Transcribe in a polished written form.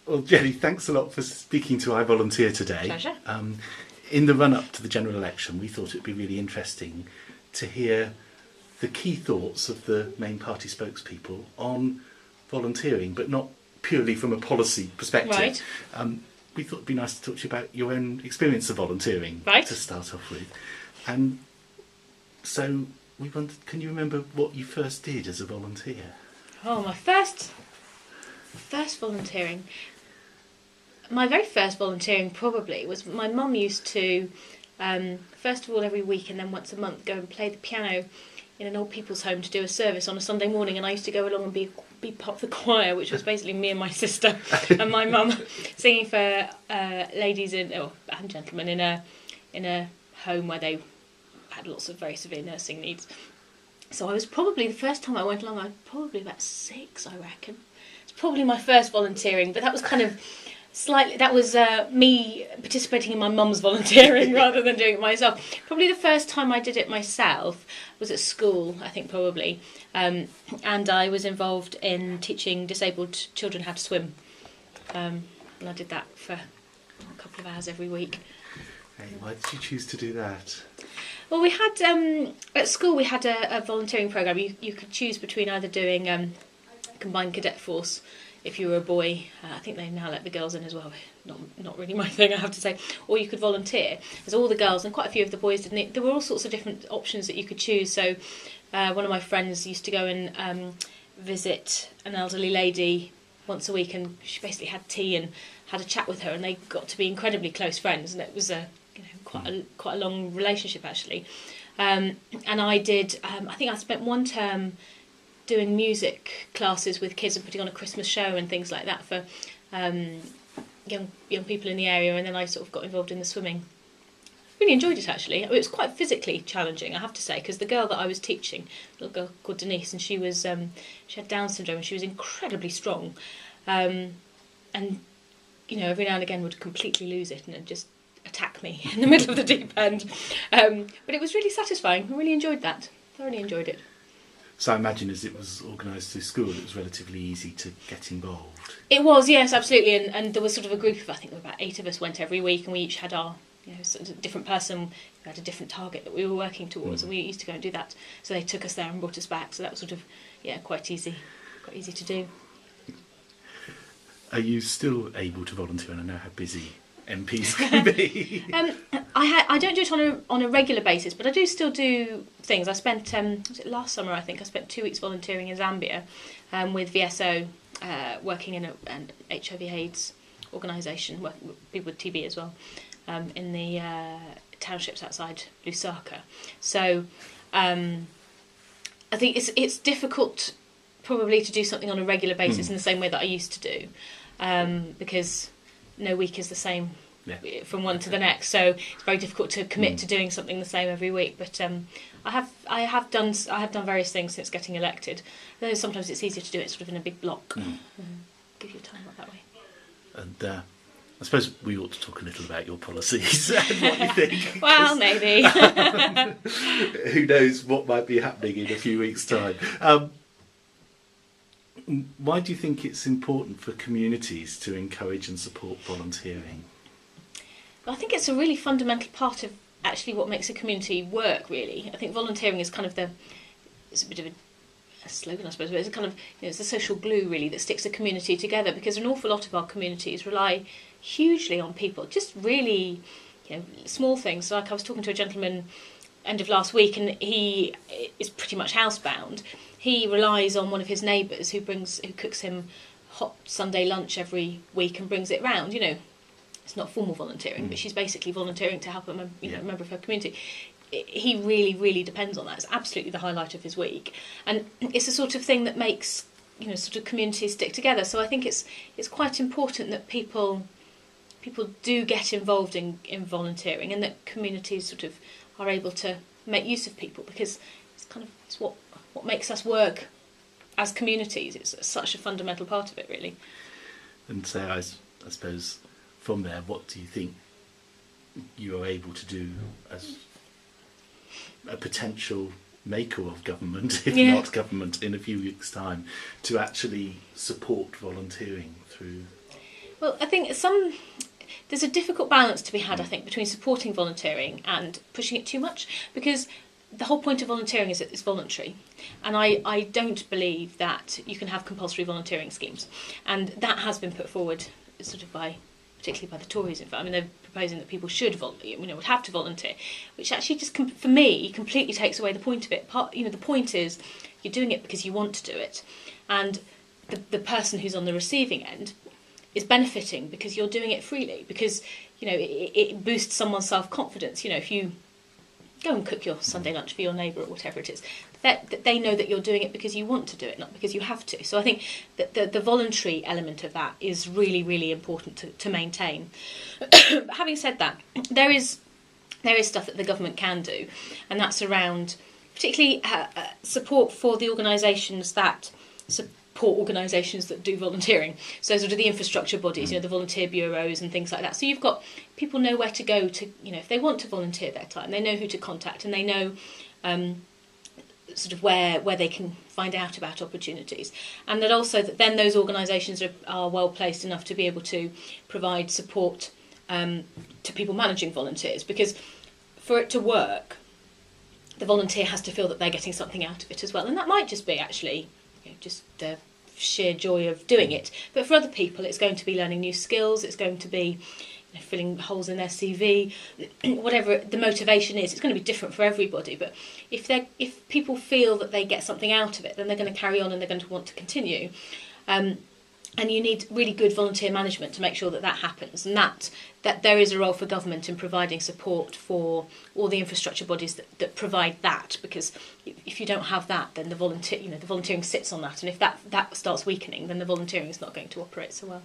Well, Jenny, thanks a lot for speaking to I Volunteer today. Pleasure. In the run-up to the general election, we thought it would be really interesting to hear the key thoughts of the main party spokespeople on volunteering, but not purely from a policy perspective. Right. We thought it'd be nice to talk to you about your own experience of volunteering to start off with. And so we wondered, can you remember what you first did as a volunteer? Oh, my first volunteering. My very first volunteering probably was my mum used to, first of all every week and then once a month, go and play the piano in an old people's home to do a service on a Sunday morning, and I used to go along and be part of the choir, which was basically me and my sister and my mum singing for ladies and gentlemen in a home where they had lots of very severe nursing needs. So I was probably, the first time I went along, I was probably about 6, I reckon. It's probably my first volunteering, but that was kind of slightly, that was me participating in my mum's volunteering rather than doing it myself. Probably the first time I did it myself was at school, I think probably, and I was involved in teaching disabled children how to swim, and I did that for a couple of hours every week. Hey, why did you choose to do that? Well, we had, at school we had a volunteering programme. You could choose between either doing combined cadet force if you were a boy. I think they now let the girls in as well. Not really my thing, I have to say. Or you could volunteer, as all the girls and quite a few of the boys did. There were all sorts of different options that you could choose. So one of my friends used to go and visit an elderly lady once a week, and she basically had tea and had a chat with her, and they got to be incredibly close friends, and it was quite a long relationship actually. And I did. I think I spent one term doing music classes with kids and putting on a Christmas show and things like that for young people in the area, and then I sort of got involved in the swimming. Really enjoyed it actually. It was quite physically challenging, I have to say, because the girl that I was teaching, a little girl called Denise, and she had Down syndrome and she was incredibly strong, and every now and again would completely lose it and just attack me in the middle of the deep end. But it was really satisfying. I really enjoyed that. Thoroughly enjoyed it. So I imagine as it was organised through school, it was relatively easy to get involved. It was, yes, absolutely. And there was sort of a group of, I think there were about 8 of us went every week, and we each had our, sort of different person, we had a different target that we were working towards, and we used to go and do that. So they took us there and brought us back. So that was sort of, quite easy to do. Are you still able to volunteer? And I know how busy MPs can be. I don't do it on a regular basis, but I do still do things. I spent was it last summer? I think I spent 2 weeks volunteering in Zambia with VSO, working in an HIV/AIDS organisation, working with people with TB as well, in the townships outside Lusaka. So I think it's difficult probably to do something on a regular basis in the same way that I used to do, because no week is the same from one to the next, so it's very difficult to commit to doing something the same every week. But I have done various things since getting elected. Though sometimes it's easier to do it sort of in a big block, give you time up that way. And I suppose we ought to talk a little about your policies and what you think. Well, maybe. Who knows what might be happening in a few weeks' time. Why do you think it's important for communities to encourage and support volunteering? Well, I think it's a really fundamental part of actually what makes a community work, really. I think volunteering is kind of it's a bit of a slogan, I suppose, but it's a kind of, it's the social glue, really, that sticks a community together, because an awful lot of our communities rely hugely on people, just really, small things. So like I was talking to a gentleman end of last week, and he is pretty much housebound. He relies on one of his neighbours who cooks him hot Sunday lunch every week and brings it round. It's not formal volunteering, but she's basically volunteering to help a member of her community. He really, really depends on that. It's absolutely the highlight of his week, and it's the sort of thing that makes sort of communities stick together. So I think it's quite important that people do get involved in volunteering, and that communities sort of are able to make use of people, because it's what makes us work as communities. It's such a fundamental part of it, really. And so I suppose from there, what do you think you are able to do as a potential maker of government, if not government, in a few weeks' time, to actually support volunteering through? Well, I think there's a difficult balance to be had, I think, between supporting volunteering and pushing it too much, because the whole point of volunteering is it's voluntary, and I don't believe that you can have compulsory volunteering schemes, and that has been put forward sort of particularly by the Tories. In fact, I mean, they're proposing that people would have to volunteer, which actually just for me completely takes away the point of it. The point is you're doing it because you want to do it, and the person who's on the receiving end is benefiting because you're doing it freely, because it boosts someone's self-confidence. If you go and cook your Sunday lunch for your neighbour or whatever it is, that they know that you're doing it because you want to do it, not because you have to. So I think that the voluntary element of that is really, really important to maintain. But having said that, there is stuff that the government can do, and that's around particularly support for the organisations that support organisations that do volunteering. So sort of the infrastructure bodies, the volunteer bureaus and things like that. So you've got people know where to go to, if they want to volunteer their time, they know who to contact, and they know sort of where they can find out about opportunities. And that also that then those organisations are well placed enough to be able to provide support to people managing volunteers, because for it to work, the volunteer has to feel that they're getting something out of it as well. And that might just be actually just the sheer joy of doing it. But for other people, it's going to be learning new skills, it's going to be filling holes in their CV, whatever the motivation is. It's going to be different for everybody. But if people feel that they get something out of it, then they're going to carry on and they're going to want to continue. And you need really good volunteer management to make sure that happens, and that there is a role for government in providing support for all the infrastructure bodies that provide that, because if you don't have that, then the volunteering sits on that, and if that starts weakening, then the volunteering is not going to operate so well.